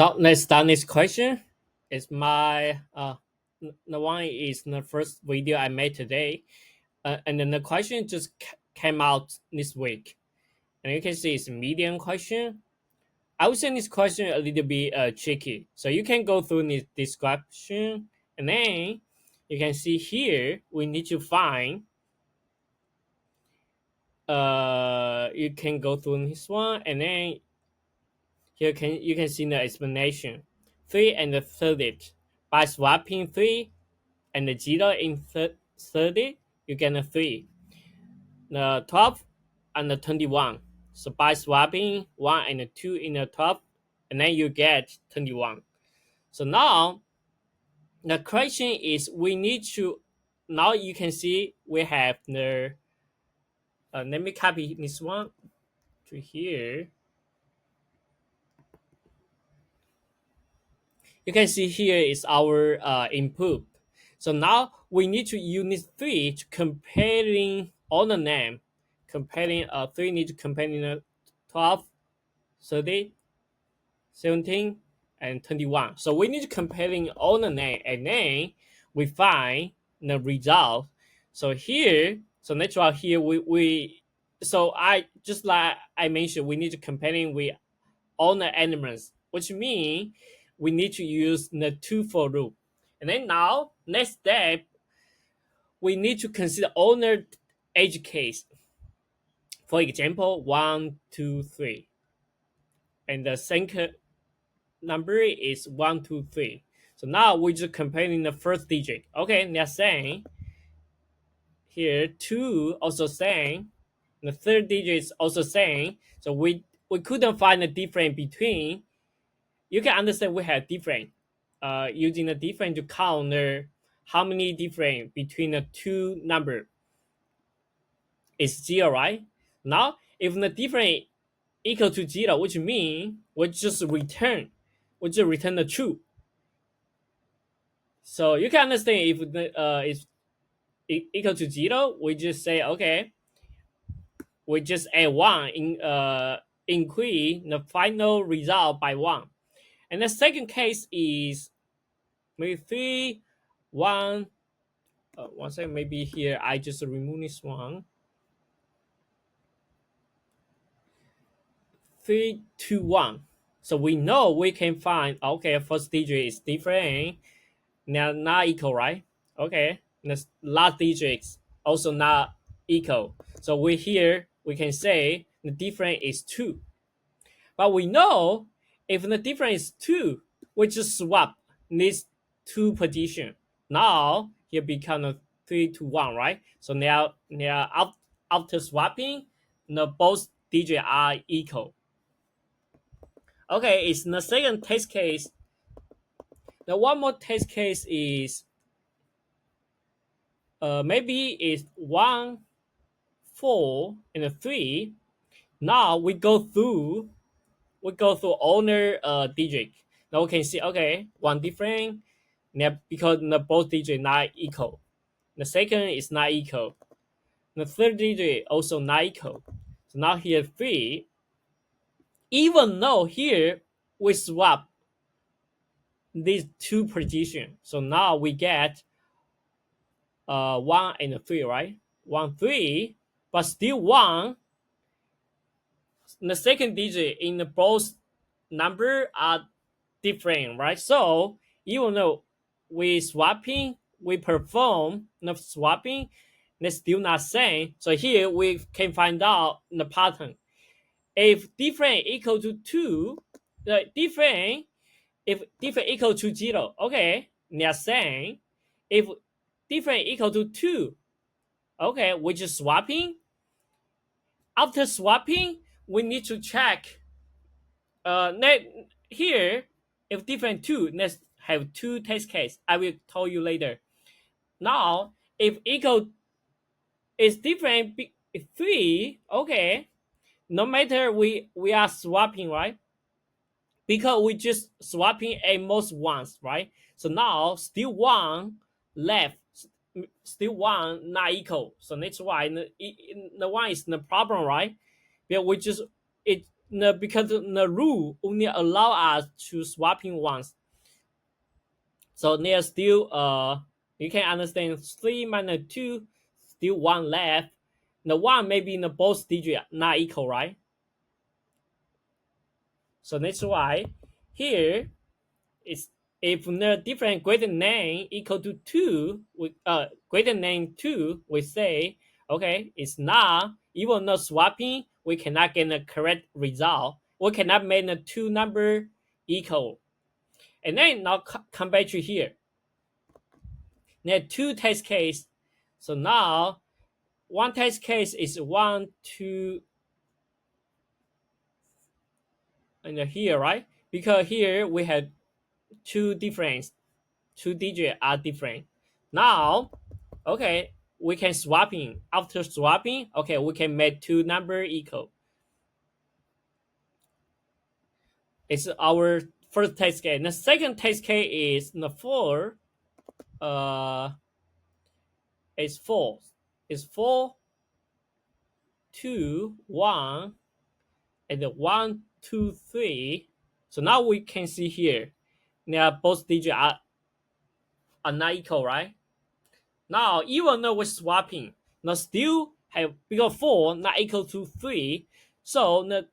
Now let's start this question. It's my the one is the first video I made today, and then the question just came out this week, and you can see it's a medium question. I would say this question a little bit tricky, so you can go through this description, and then you can see here we need to find. You can go through this one, and then here you can see the explanation. 3 and the 30. By swapping 3 and the 0 in 30, you get a 3. The 12 and the 21. So by swapping 1 and the 2 in the 12, and then you get 21. So now the question is we need to, now you can see we have the, let me copy this one to here. You can see here is our input. So now we need to use 3 to comparing all the name. Comparing 3 need to comparing 12, 30, 17, and 21. So we need to comparing all the name, and then we find the result. So here, so natural here we so I just like I mentioned, we need to comparing with all the elements, which means we need to use the 2 for loop. And then now, next step, we need to consider all the edge case. For example, 1, 2, 3. And the second number is 1, 2, 3. So now we're just comparing the first digit. Okay, they're saying here 2 also saying, the third digit is also saying, so we couldn't find the difference between. You can understand we have different using the different to count how many different between the two number is 0, right? Now if the different equal to 0, which means we just return the true. So you can understand if the is equal to 0, we just say okay, we just add 1 in increase the final result by 1. And the second case is maybe 3, 1. One second, maybe here I just remove this one. 3, 2, 1. So we know we can find, okay, first digit is different, now not equal, right? Okay, the last digit is also not equal. So we can say the difference is 2. But we know if the difference is 2, we just swap these two position. Now here become a 3 to 1, right? So now after swapping, both digits are equal. Okay, it's the second test case. The one more test case is maybe it's 1, 4, and a 3. Now we go through all the digits. Now we can see, okay, one different, because the both digits not equal. The second is not equal. The third digit also not equal. So now here 3. Even though here we swap these two positions, so now we get 1 and 3, right? 1, 3, but still 1. The second digit in the both number are different, right? So even though we perform the swapping, they're still not same. So here we can find out the pattern. If different equal to 2, the different, if different equal to 0, okay, they're same. If different equal to 2, okay, we're just swapping. After swapping, we need to check here, if different 2, let's have 2 test case. I will tell you later. Now, if equal is different 3, okay, no matter we are swapping, right? Because we just swapping at most once, right? So now still 1 left, still 1 not equal. So that's why the one is the problem, right? Because we just because the rule only allow us to swapping once. So there's still you can understand 3 minus 2, still 1 left. The 1 maybe in the both digit not equal, right? So that's why here is if the different greater than equal to 2, we greater than 2, we say okay, it's not, even though swapping, we cannot get the correct result. We cannot make the two number equal. And then now come back to here. There are two test case. So now one test case is 1, 2, and here, right? Because here we have two different, two digits are different. Now, okay, we can swapping. After swapping, okay, we can make two number equal. It's our first test case. The second test case is the 4. It's 4. It's 4, 2, 1, and 1, 2, 3. So now we can see here, now both digits are not equal, right? Now, even though we're swapping, now still have because 4 not equal to 3. So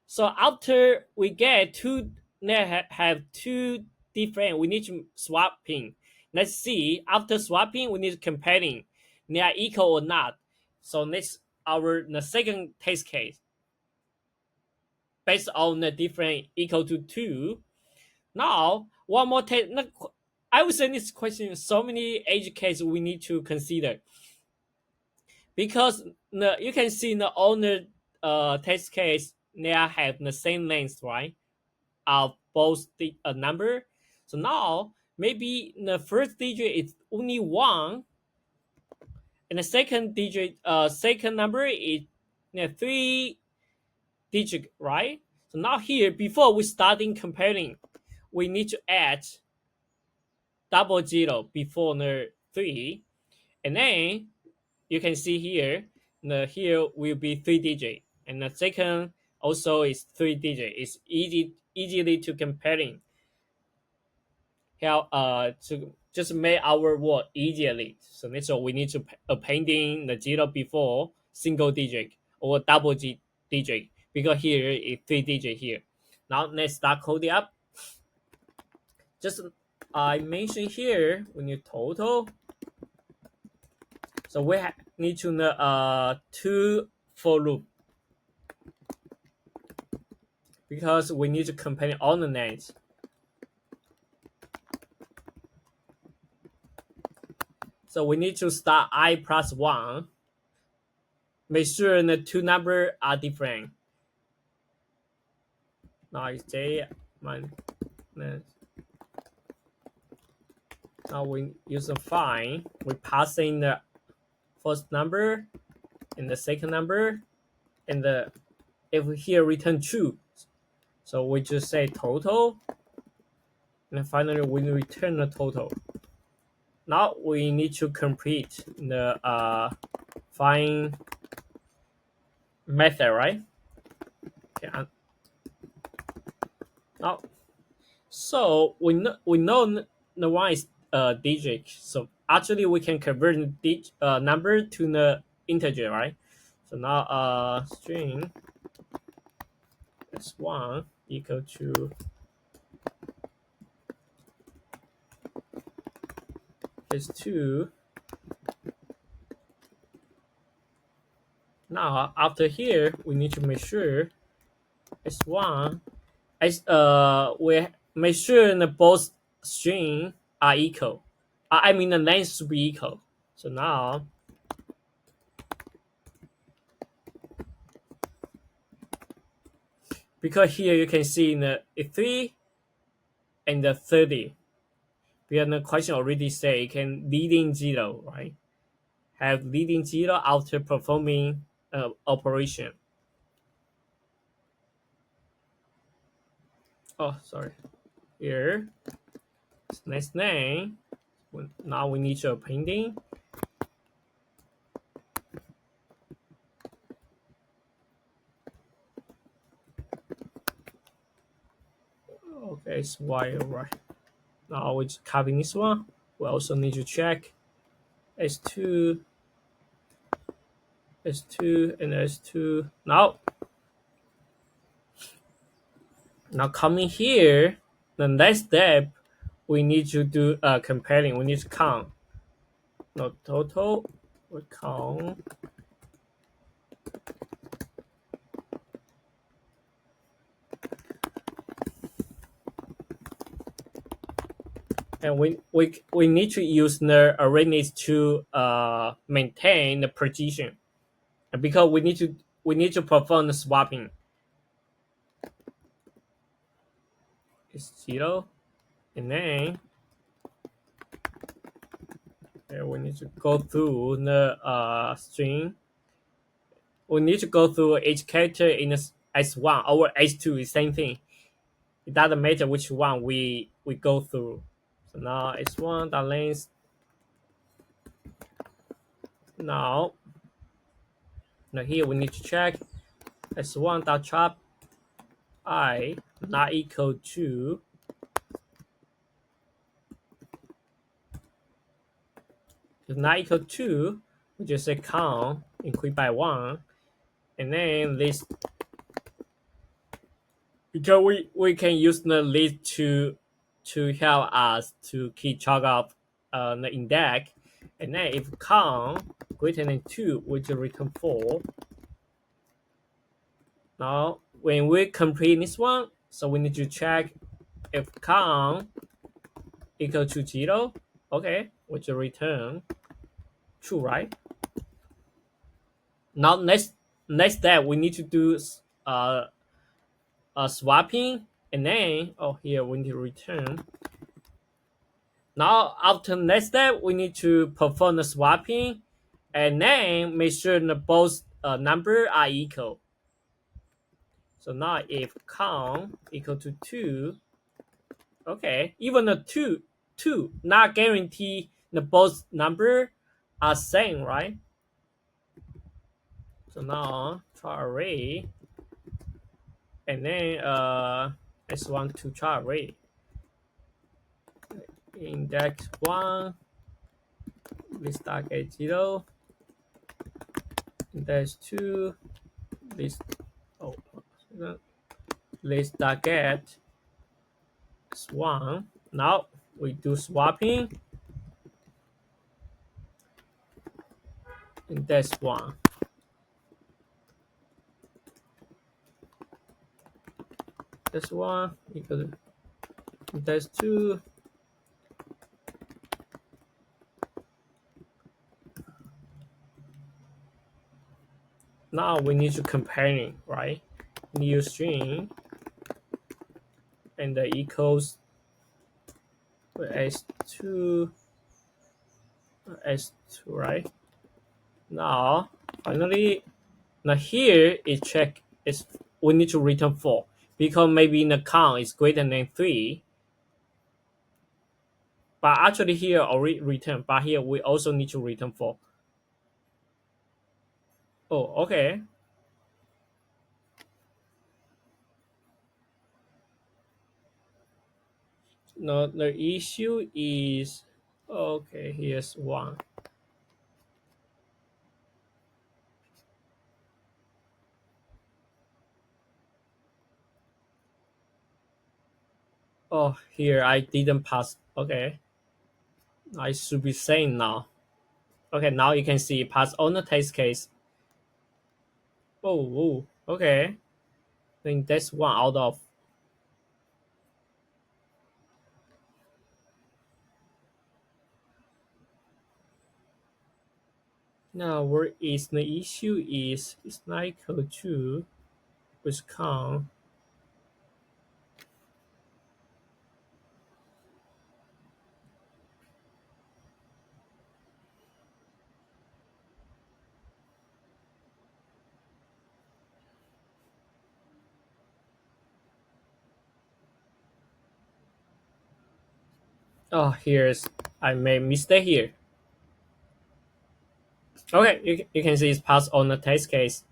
so after we get two, now have two different, we need to swapping. Let's see, after swapping, we need to comparing. They are equal or not. So next, the second test case, based on the different equal to 2. Now, one more test. I would say this question, so many edge cases we need to consider. Because you can see the owner test case, they have the same length, right? Of both the number. So now maybe the first digit is only 1, and the second digit, second number is 3 digit, right? So now here, before we starting comparing, we need to add double zero before the 3, and then you can see here, here will be 3 digit, and the second also is 3 digit. It's easily to comparing. How to just make our work easily. So that's why we need to appending the zero before single digit or double digit, because here is 3 digit here. Now let's start coding up. Just I mentioned here we need total. So we need to know two for loop, because we need to compare all the names. So we need to start I plus 1. Make sure the two numbers are different. Now it's j minus. Now we use a find. We pass in the first number and the second number, and if we here return true, so we just say total, and finally we return the total. Now we need to complete the find method, right? Okay. Now, so we know the one is digit. So actually we can convert the number to the integer, right? So now string s1 equal to s2. Now after here we need to make sure s1 we make sure the both string are equal. I mean the length should be equal. So now because here you can see in the 3 and the 30. Because the question already say it can leading 0, right? Have leading 0 after performing operation. Oh, sorry. Here, next name. Now we need to appending. Okay, it's y right. Now we just copy this one. We also need to check S2, S2, and S2. Now coming here, the next step, we need to do comparing. We need to count. No total, we count. And we need to use the arrayness to maintain the precision, because we need to perform the swapping. It's 0, and then we need to go through the string. We need to go through each character in S1 or S2 is same thing. It doesn't matter which one we go through. So now S1 the length. Now here we need to check S1 dot chop I not equal to if not equal to, we just say count increase by 1, and then this, because we can use the list to help us to keep track of the index, and then if count greater than 2, we just return 4. Now when we complete this one, so we need to check if count equal to 0. Okay, we just return true, right? Now next step we need to do swapping, and then here we need to return. Now after next step we need to perform the swapping, and then make sure that both number are equal. So now if count equal to 2, okay, even the 2 not guarantee the both number are same, right? So now try array, and then S1 to try array. Index 1, list target 0, index 2, list list target is 1. Now we do swapping, index 1. Index 1 equal to index 2. Now we need to comparing, right? New string and the equals S2, right? Now finally, now here is check is we need to return 4, because maybe in the count is greater than 3. But actually here already return, but here we also need to return 4. Oh, okay. No, the issue is, okay, here's 1. Oh, here I didn't pass. Okay, I should be saying now. Okay, now you can see pass on the test case. Oh, okay. Then that's 1 out of. Now where is the issue is it's not equal to which count. Oh, here's I made mistake here. Okay, you can see it's passed on the test case.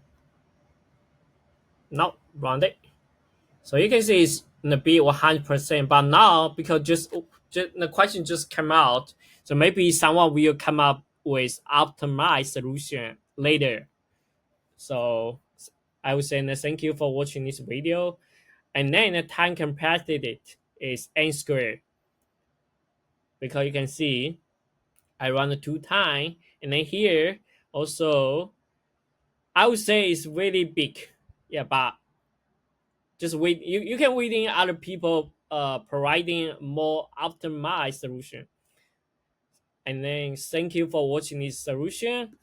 Now run it. So you can see it's be 100%. But now because just the question just came out, so maybe someone will come up with optimized solution later. So I would say thank you for watching this video. And then the time capacity is n squared, because you can see I run the 2 times, and then here also I would say it's really big. Yeah, but just wait. You can wait in other people providing more optimized solution. And then thank you for watching this solution.